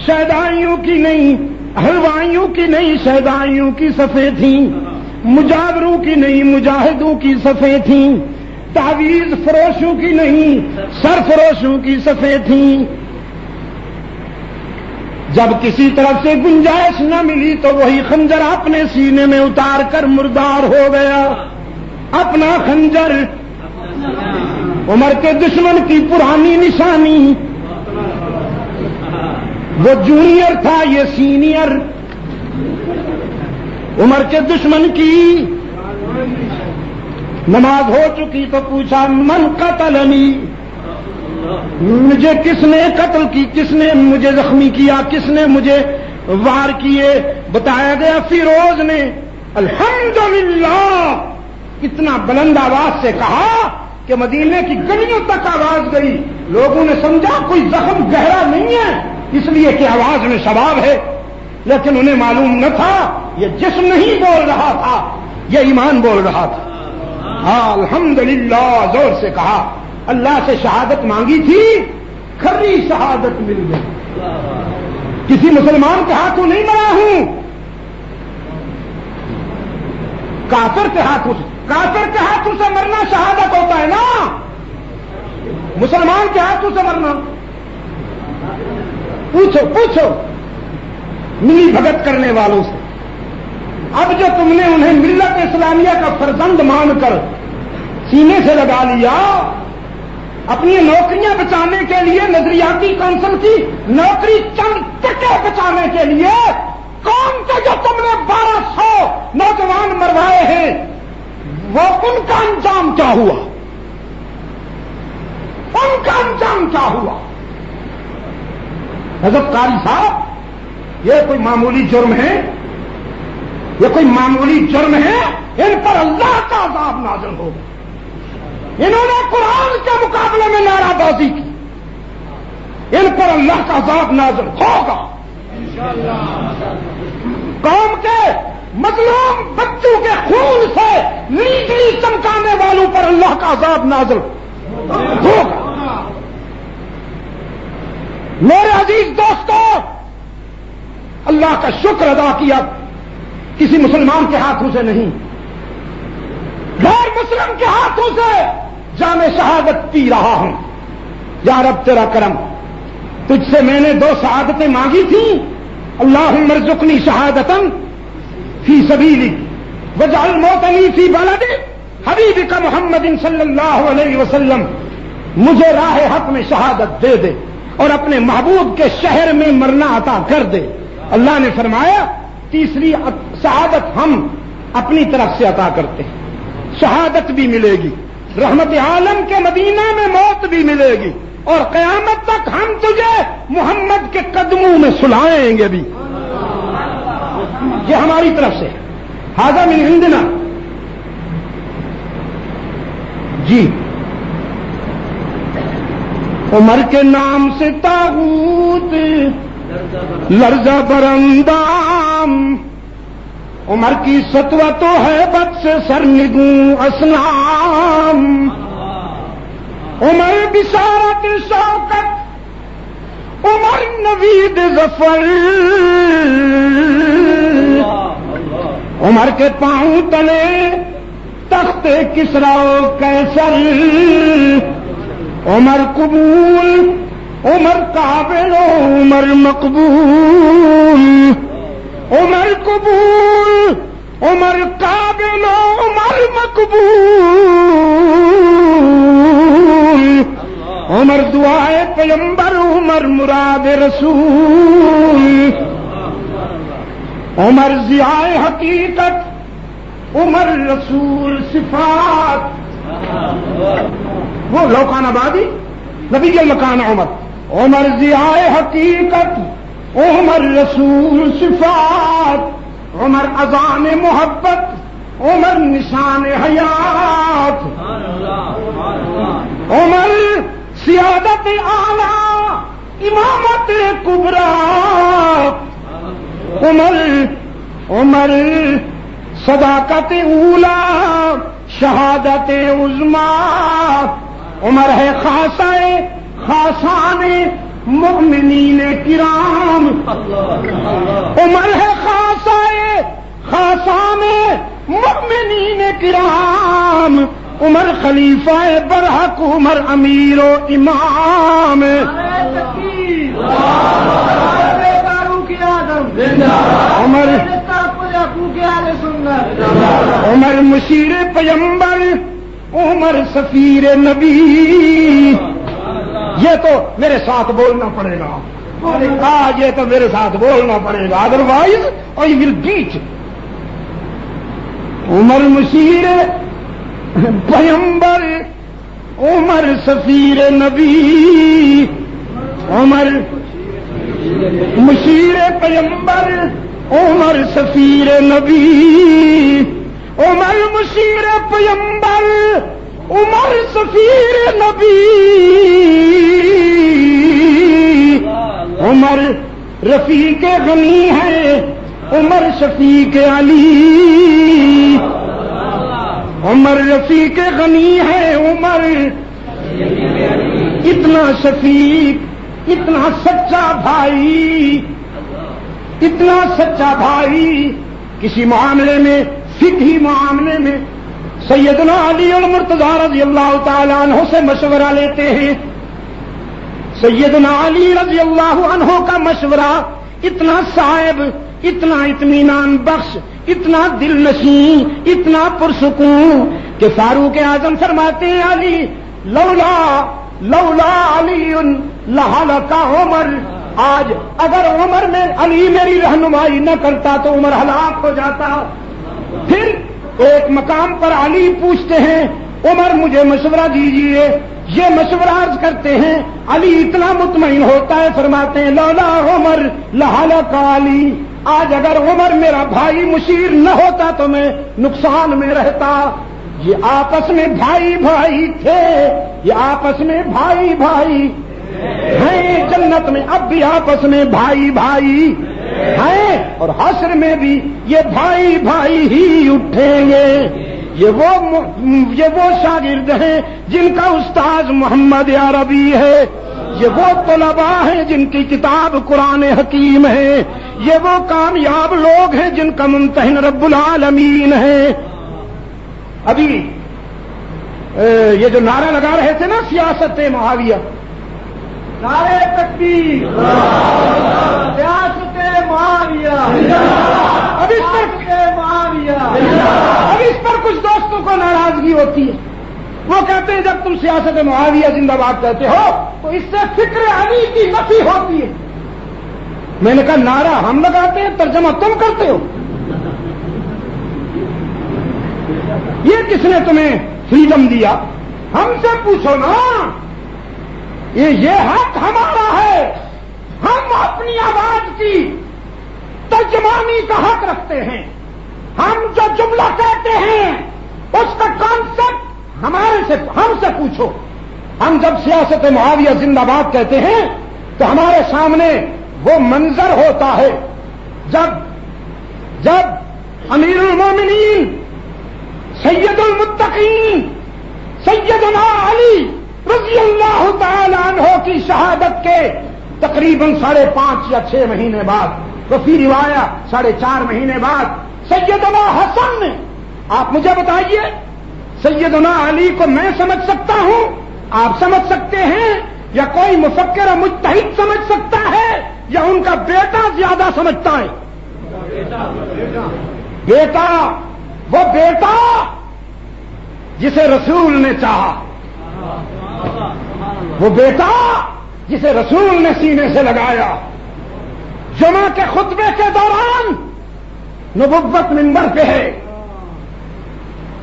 شیدائیوں کی نہیں، حلوائیوں کی نہیں، شیدائیوں کی صفیں تھیں، مجاوروں کی نہیں، مجاہدوں کی صفیں تھیں، تعویذ فروشوں کی نہیں، سرفروشوں کی صفیں تھیں۔ جب کسی طرف سے گنجائش نہ ملی تو وہی خنجر اپنے سینے میں اتار کر مردار ہو گیا۔ اپنا خنجر، عمر کے دشمن کی پرانی نشانی، وہ جونیئر تھا یہ سینئر، عمر کے دشمن کی نماز ہو چکی تو پوچھا من قتلنی، مجھے کس نے قتل کی، کس نے مجھے زخمی کیا، کس نے مجھے وار کیے؟ بتایا گیا فیروز نے۔ الحمدللہ اتنا بلند آواز سے کہا کہ مدینے کی گلیوں تک آواز گئی، لوگوں نے سمجھا کوئی زخم گہرا نہیں ہے اس لیے کہ آواز میں شباب ہے، لیکن انہیں معلوم نہ تھا یہ جسم نہیں بول رہا تھا، یہ ایمان بول رہا تھا۔ ہاں الحمدللہ زور سے کہا، اللہ سے شہادت مانگی تھی، کھری شہادت مل گئی، کسی مسلمان کے ہاتھوں نہیں مرا ہوں، کافر کے ہاتھوں سے مرنا شہادت ہوتا ہے نا، مسلمان کے ہاتھوں سے مرنا۔ پوچھو ملی بھگت کرنے والوں سے، اب جو تم نے انہیں ملت اسلامیہ کا فرزند مان کر سینے سے لگا لیا، اپنی نوکریاں بچانے کے لیے نظریاتی کونسل کی نوکری چند ٹکے بچانے کے لیے قوم کے جو تم نے 1200 نوجوان مروائے ہیں، وہ ان کا انجام کیا ہوا؟ ان کا انجام کیا ہوا؟ حضرت قاری صاحب، یہ کوئی معمولی جرم ہے؟ یہ کوئی معمولی جرم ہے؟ ان پر اللہ کا عذاب نازل ہوگا۔ انہوں نے قرآن کے مقابلے میں نعرہ بازی کی، ان پر اللہ کا عذاب نازل ہوگا۔ قوم کے مظلوم بچوں کے خون سے لیڈری چمکانے والوں پر اللہ کا عذاب نازل ہوگا۔ میرے عزیز دوستو، اللہ کا شکر ادا کیا کسی مسلمان کے ہاتھوں سے نہیں، غیر مسلم کے ہاتھوں سے جام شہادت پی رہا ہوں۔ یا رب تیرا کرم، تجھ سے میں نے 2 شہادتیں مانگی تھیں، اللہم ارزقنی شہادتا فی سبیلک واجعل موتنی فی بلد حبیبک محمد صلی اللہ علیہ وسلم، مجھے راہ حق میں شہادت دے دے اور اپنے محبوب کے شہر میں مرنا عطا کر دے۔ اللہ نے فرمایا تیسری شہادت ہم اپنی طرف سے عطا کرتے ہیں، شہادت بھی ملے گی، رحمت عالم کے مدینہ میں موت بھی ملے گی، اور قیامت تک ہم تجھے محمد کے قدموں میں سلائیں گے بھی۔ یہ ہماری طرف سے ھذا من عندنا۔ جی عمر کے نام سے طاغوت لرزہ برندام، عمر کی سطوہ تو ہے بد سے سرنگوں اسلام، عمر بشارت شوکت، عمر نوید ظفر، عمر کے پاؤں تلے تخت کسریٰ و قیصر، عمر قبول، عمر قابل، عمر مقبول، عمر قبول، عمر قابل، عمر مقبول، عمر دعائے پیغمبر، عمر مراد رسول، عمر ضیاء حقیقت، عمر رسول صفات. وہ لوکان آبادی نبی المکان عمر. عمر ضیاء حقیقت، عمر رسول صفات، عمر اذان محبت، عمر نشان حیات. عمر سیادت اعلی، امامت کبریٰ. عمر صداقت اولا، شہادت عظما. عمر ہے خاصان مؤمنین کرام. عمر ہے خاصان مؤمنین کرام. عمر خلیفہ برحق، عمر امیر و امام. عمر مشیر پیمبر، عمر سفیر نبی. یہ تو میرے ساتھ بولنا پڑے گا آج، یہ تو میرے ساتھ بولنا پڑے گا، ادروائز اور یو ول بیٹ. عمر مشیر پیمبر، عمر سفیر نبی. عمر مشیر پیمبر، عمر سفیر نبی. عمر مشیر پیمبر، عمر سفیر نبی. عمر رفیق غنی ہے، عمر شفیق علی. عمر رفیق غنی ہے، عمر اتنا شفیق، اتنا سچا بھائی، اتنا سچا بھائی. کسی معاملے میں، فقہی معاملے میں سیدنا علی المرتضیٰ رضی اللہ تعالیٰ عنہ سے مشورہ لیتے ہیں. سیدنا علی رضی اللہ عنہ کا مشورہ اتنا صائب، اتنا اطمینان بخش، اتنا دل نشین، اتنا پرسکون کہ فاروق اعظم فرماتے ہیں علی لولا علی لہلک عمر. آج اگر عمر میں علی میری رہنمائی نہ کرتا تو عمر ہلاک ہو جاتا. پھر ایک مقام پر علی پوچھتے ہیں عمر مجھے مشورہ دیجیے. یہ مشورہ عرض کرتے ہیں، علی اتنا مطمئن ہوتا ہے، فرماتے ہیں لولا عمر لہلک علی. آج اگر عمر میرا بھائی مشیر نہ ہوتا تو میں نقصان میں رہتا. یہ آپس میں بھائی تھے، یہ آپس میں بھائی ہیں. جنت میں اب بھی آپس میں بھائی ہیں، اور حشر میں بھی یہ بھائی ہی اٹھیں گے. یہ وہ شاگرد ہیں جن کا استاذ محمد عربی ہے. یہ وہ طلباء ہیں جن کی کتاب قرآن حکیم ہے. یہ وہ کامیاب لوگ ہیں جن کا ممتحن رب العالمین ہے. ابھی یہ جو نعرہ لگا رہے تھے نا سیاست معاویہ، نعرے تکبیر، سیاست معاویہ، اب اس پر کچھ دوستوں کو ناراضگی ہوتی ہے. وہ کہتے ہیں جب تم سیاست معاویہ زندہ باد کہتے ہو تو اس سے فکر علی کی نفی ہوتی ہے. میں نے کہا نعرہ ہم لگاتے ہیں، ترجمہ تم کرتے ہو. یہ کس نے تمہیں فریڈم دیا؟ ہم سے پوچھو نا. یہ حق ہمارا ہے. ہم اپنی آواز کی ترجمانی کا حق رکھتے ہیں. ہم جو جملہ کہتے ہیں اس کا کانسیپٹ ہم سے پوچھو. ہم جب سیاست معاویہ زندہ باد کہتے ہیں تو ہمارے سامنے وہ منظر ہوتا ہے جب امیر المومنین سید المتقین سیدنا علی رضی اللہ تعالی عنہ کی شہادت کے تقریباً 5.5 یا 6 مہینے بعد، وفی روایت 4.5 مہینے بعد سیدنا حسن نے. آپ مجھے بتائیے سیدنا علی کو میں سمجھ سکتا ہوں، آپ سمجھ سکتے ہیں، یا کوئی مفکر و مجتہد سمجھ سکتا ہے، یا ان کا بیٹا زیادہ سمجھتا ہے؟ بیٹا، وہ بیٹا جسے رسول نے چاہا، وہ بیٹا جسے رسول نے سینے سے لگایا. جمعہ کے خطبے کے دوران نبوت منبر پہ ہے،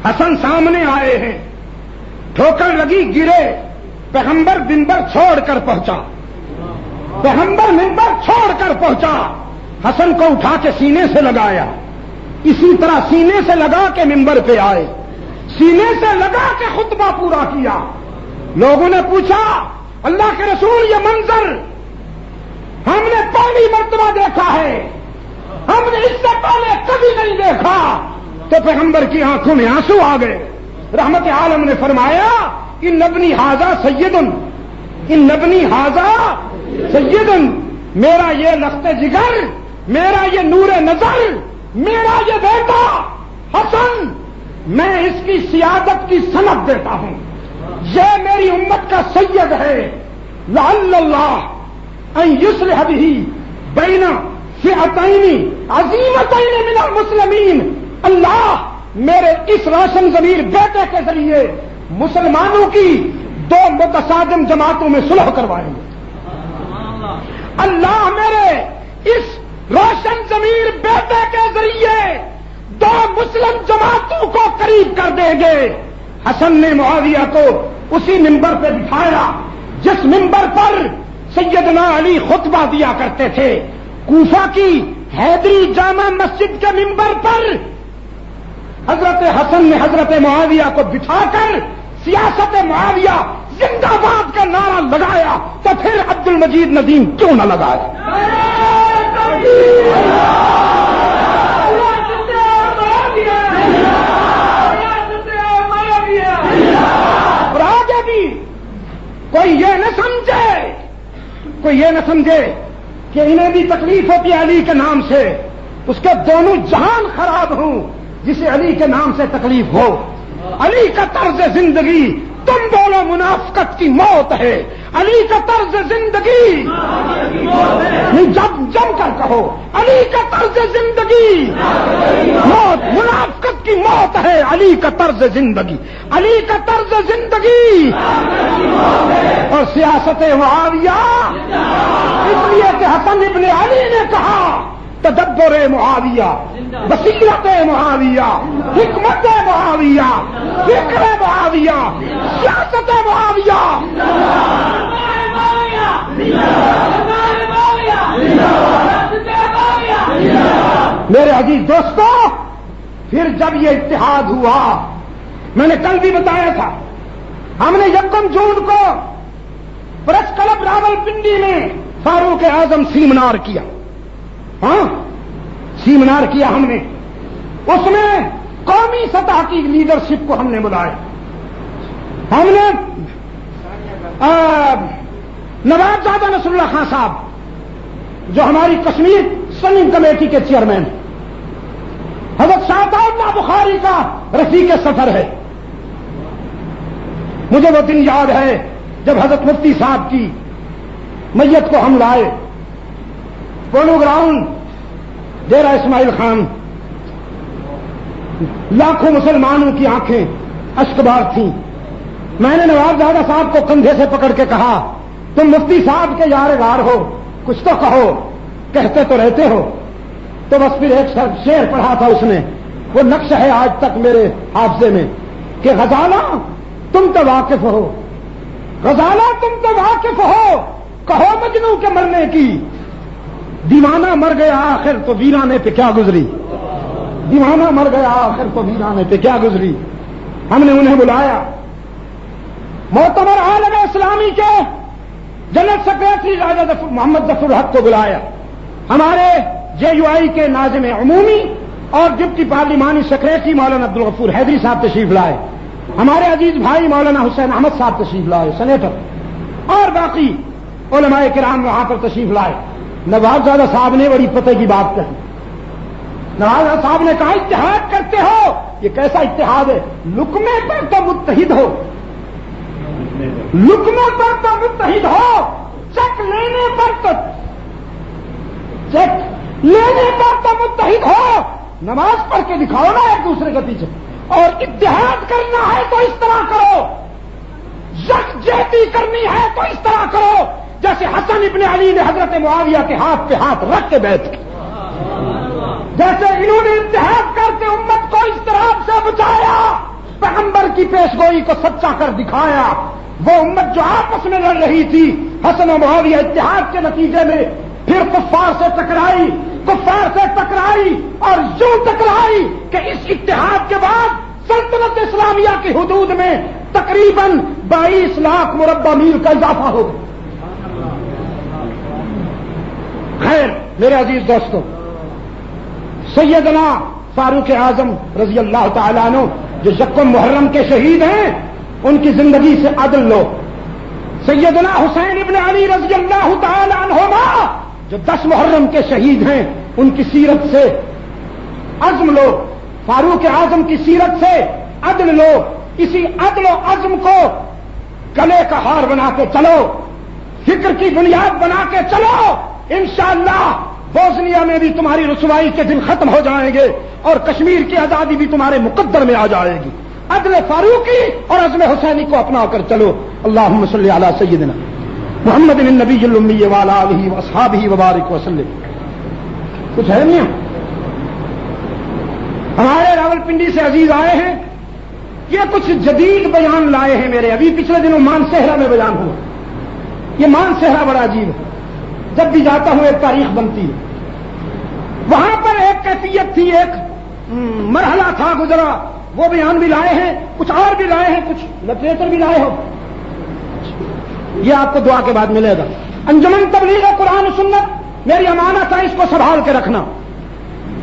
حسن سامنے آئے ہیں، ٹھوکر لگی گرے، پیغمبر منبر چھوڑ کر پہنچا، پیغمبر منبر چھوڑ کر پہنچا، حسن کو اٹھا کے سینے سے لگایا، اسی طرح سینے سے لگا کے منبر پہ آئے، سینے سے لگا کے خطبہ پورا کیا۔ لوگوں نے پوچھا اللہ کے رسول یہ منظر ہم نے پہلی مرتبہ دیکھا ہے، ہم نے اس سے پہلے کبھی نہیں دیکھا، تو پیغمبر کی آنکھوں میں آنسو آ گئے۔ رحمت عالم نے فرمایا ان نبنی ھذا سید، ان نبنی ھذا سید، میرا یہ لخت جگر، میرا یہ نور نظر، میرا یہ بیٹا حسن، میں اس کی سیادت کی سند دیتا ہوں، یہ میری امت کا سید ہے۔ لعل اللہ ان یصلح بہ بین فئتین عظیمتین من المسلمین، اللہ میرے اس روشن ضمیر بیٹے کے ذریعے مسلمانوں کی دو متصادم جماعتوں میں صلح کروائیں گے۔ اللہ میرے اس روشن ضمیر بیٹے کے ذریعے دو مسلم جماعتوں کو قریب کر دیں گے۔ حسن نے معاویہ کو اسی منبر پہ بٹھایا جس منبر پر سیدنا علی خطبہ دیا کرتے تھے۔ کوفہ کی حیدری جامع مسجد کے منبر پر حضرت حسن نے حضرت معاویہ کو بٹھا کر سیاست معاویہ زندہ باد کا نعرہ لگایا، تو پھر عبد المجید ندیم کیوں نہ لگایا؟ اور آگے بھی کوئی یہ نہ سمجھے کہ انہیں بھی تکلیف ہوتی ہے علی کے نام سے، اس کے دونوں جہان خراب ہوں جسے علی کے نام سے تکلیف ہو۔ علی کا طرز زندگی تم بولو منافقت کی موت ہے، علی کا طرز زندگی جم کر کہو، علی کا طرز زندگی موت، منافقت کی موت ہے، علی کا طرز زندگی، علی کا طرز زندگی اور سیاست معاویہ۔ اس لیے کہ حسن ابن علی نے کہا تدبر معاویہ، بصیرت معاویہ، حکمت معاویہ، فکر معاویہ، سیاست معاویہ۔ میرے عزیز دوستو، پھر جب یہ اتحاد ہوا، میں نے کل بھی بتایا تھا، ہم نے 1 جون کو پریس کلب راولپنڈی میں فاروق اعظم سیمینار کیا، ہاں سیمینار کیا ہم نے، اس میں قومی سطح کی لیڈرشپ کو ہم نے بلایا، ہم نے نواب زادہ نصر اللہ خان صاحب جو ہماری کشمیر سننگ کمیٹی کے چیئرمین، حضرت شاہد اللہ بخاری کا رفیق سفر ہے، مجھے وہ دن یاد ہے جب حضرت مفتی صاحب کی میت کو ہم لائے، پولو گراؤنڈ ڈیرہ اسماعیل خان، لاکھوں مسلمانوں کی آنکھیں اشکبار تھیں۔ میں نے نواب زادہ صاحب کو کندھے سے پکڑ کے کہا تم مفتی صاحب کے یار غار ہو، کچھ تو کہو، کہتے تو رہتے ہو۔ تو بس پھر ایک شعر پڑھا تھا اس نے، وہ نقش ہے آج تک میرے حافظے میں کہ غزالہ تم تو واقف ہو، غزالہ تم تو واقف ہو، کہو مجنوں کے مرنے کی، دیوانہ مر گیا آخر تو ویرانے پہ کیا گزری، دیوانہ مر گیا آخر تو ویرانے پہ کیا گزری۔ ہم نے انہیں بلایا، معتبر عالم اسلامی کے جنرل سیکریٹری راجہ محمد ظفر الحق کو بلایا، ہمارے JUI کے ناظم عمومی اور ڈپٹی پارلیمانی سیکریٹری مولانا عبدالغفور حیدری صاحب تشریف لائے، ہمارے عزیز بھائی مولانا حسین احمد صاحب تشریف لائے سینیٹر، اور باقی علماء کرام وہاں پر تشریف لائے۔ نواب زادہ صاحب نے بڑی پتہ کی بات کہی، نواب زادہ صاحب نے کہا اتحاد کرتے ہو، یہ کیسا اتحاد ہے، لقمے پر تو متحد ہو، لقمے پر تو متحد ہو، چیک لینے پر تو متحد ہو، نماز پڑھ کے دکھاؤ نا ایک دوسرے کے پیچھے، اور اتحاد کرنا ہے تو اس طرح کرو، یکجہتی کرنی ہے تو اس طرح کرو جیسے حسن ابن علی نے حضرت معاویہ کے ہاتھ پہ ہاتھ رکھ کے بیعت کی، جیسے انہوں نے کی پیشگوئی کو سچا کر دکھایا. وہ امت جو آپس میں لڑ رہی تھی حسن و معاویہ اتحاد کے نتیجے میں پھر کفار سے ٹکرائی اور یوں ٹکرائی کہ اس اتحاد کے بعد سلطنت اسلامیہ کی حدود میں تقریباً 22 لاکھ مربع میل کا اضافہ ہو گیا. خیر میرے عزیز دوستو، سیدنا فاروق اعظم رضی اللہ تعالیٰ عنہ جو یکم محرم کے شہید ہیں، ان کی زندگی سے عدل لو. سیدنا حسین ابن علی رضی اللہ تعالیٰ عنہما جو 10 محرم کے شہید ہیں، ان کی سیرت سے عزم لو. فاروق اعظم کی سیرت سے عدل لو. اسی عدل و عزم کو گلے کا ہار بنا کے چلو، فکر کی بنیاد بنا کے چلو. انشاءاللہ بوسنیا میں بھی تمہاری رسوائی کے دن ختم ہو جائیں گے اور کشمیر کی آزادی بھی تمہارے مقدر میں آ جائے گی. عدل فاروقی اور عزم حسینی کو اپنا کر چلو. اللہم صلی علی سیدنا محمد النبی الامی وعلی آلہ واصحابہ وبارک وسلم. کچھ ہے نہیں؟ ہمارے راولپنڈی سے عزیز آئے ہیں، یہ کچھ جدید بیان لائے ہیں میرے. ابھی پچھلے دنوں مانسہرہ میں بیان ہوا. یہ مانسہرہ بڑا عجیب ہے، جب بھی جاتا ہوں ایک تاریخ بنتی ہے. وہاں پر ایک کیفیت تھی، ایک مرحلہ تھا گزرا. وہ بیان بھی لائے ہیں، کچھ اور بھی لائے ہیں، کچھ لٹریچر بھی لائے ہو. یہ آپ کو دعا کے بعد ملے گا. انجمن تبلیغ قرآن و سنت میری امانت ہے، اس کو سنبھال کے رکھنا،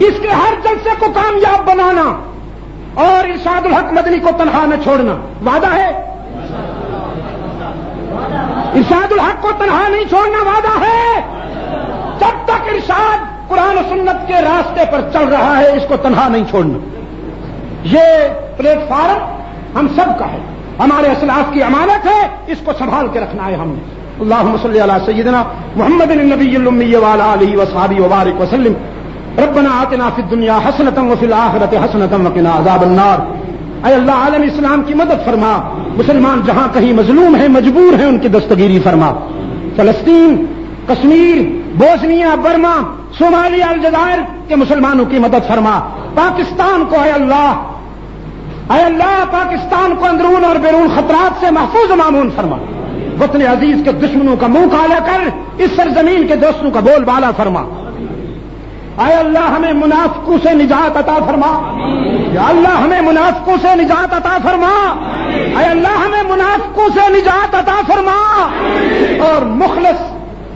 اس کے ہر جلسے کو کامیاب بنانا اور ارشاد الحق مدنی کو تنہا نہ چھوڑنا. وعدہ ہے؟ ارشاد الحق کو تنہا نہیں چھوڑنا وعدہ ہے. جب تک ارشاد قرآن و سنت کے راستے پر چل رہا ہے، اس کو تنہا نہیں چھوڑنا. یہ پلیٹ فارم ہم سب کا ہے، ہمارے اسلاف کی امانت ہے، اس کو سنبھال کے رکھنا ہے ہم نے. اللہم صلی علی سیدنا محمد النبی الامی وعلی آلہ وصحبہ وبارک وسلم. ربنا آتنا فی الدنیا حسنۃ وفی الآخرۃ حسنۃ وقنا عذاب النار. اے اللہ عالم اسلام کی مدد فرما. مسلمان جہاں کہیں مظلوم ہیں، مجبور ہیں، ان کی دستگیری فرما. فلسطین، کشمیر، بوسنیا، برما، صومالیہ، الجزائر کے مسلمانوں کی مدد فرما. پاکستان کو اے اللہ پاکستان کو اندرون اور بیرون خطرات سے محفوظ و مامون فرما. وطن عزیز کے دشمنوں کا منہ کالا کر اس سرزمین کے دوستوں کا بول بالا فرما. اے اللہ ہمیں منافقوں سے نجات عطا فرما. یا اللہ ہمیں منافقوں سے نجات عطا فرما. اے اللہ ہمیں منافقوں سے نجات عطا فرما. اور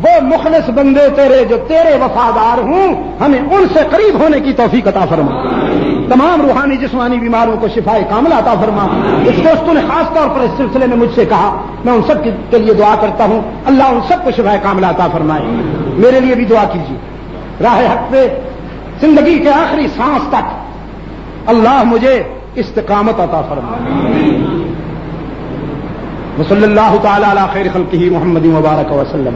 وہ مخلص بندے تیرے جو تیرے وفادار ہوں، ہمیں ان سے قریب ہونے کی توفیق عطا فرما. تمام روحانی جسمانی بیماروں کو شفائے کاملہ عطا فرما. اس دوستوں نے خاص طور پر اس سلسلے میں مجھ سے کہا، میں ان سب کے لیے دعا کرتا ہوں، اللہ ان سب کو شفائے کاملہ عطا فرمائے. میرے لیے بھی دعا کیجیے. راہ حق پہ زندگی کے آخری سانس تک اللہ مجھے استقامت عطا فرمائے. وصلی اللہ تعالی علی خیر خلقہ محمد وبارک وسلم.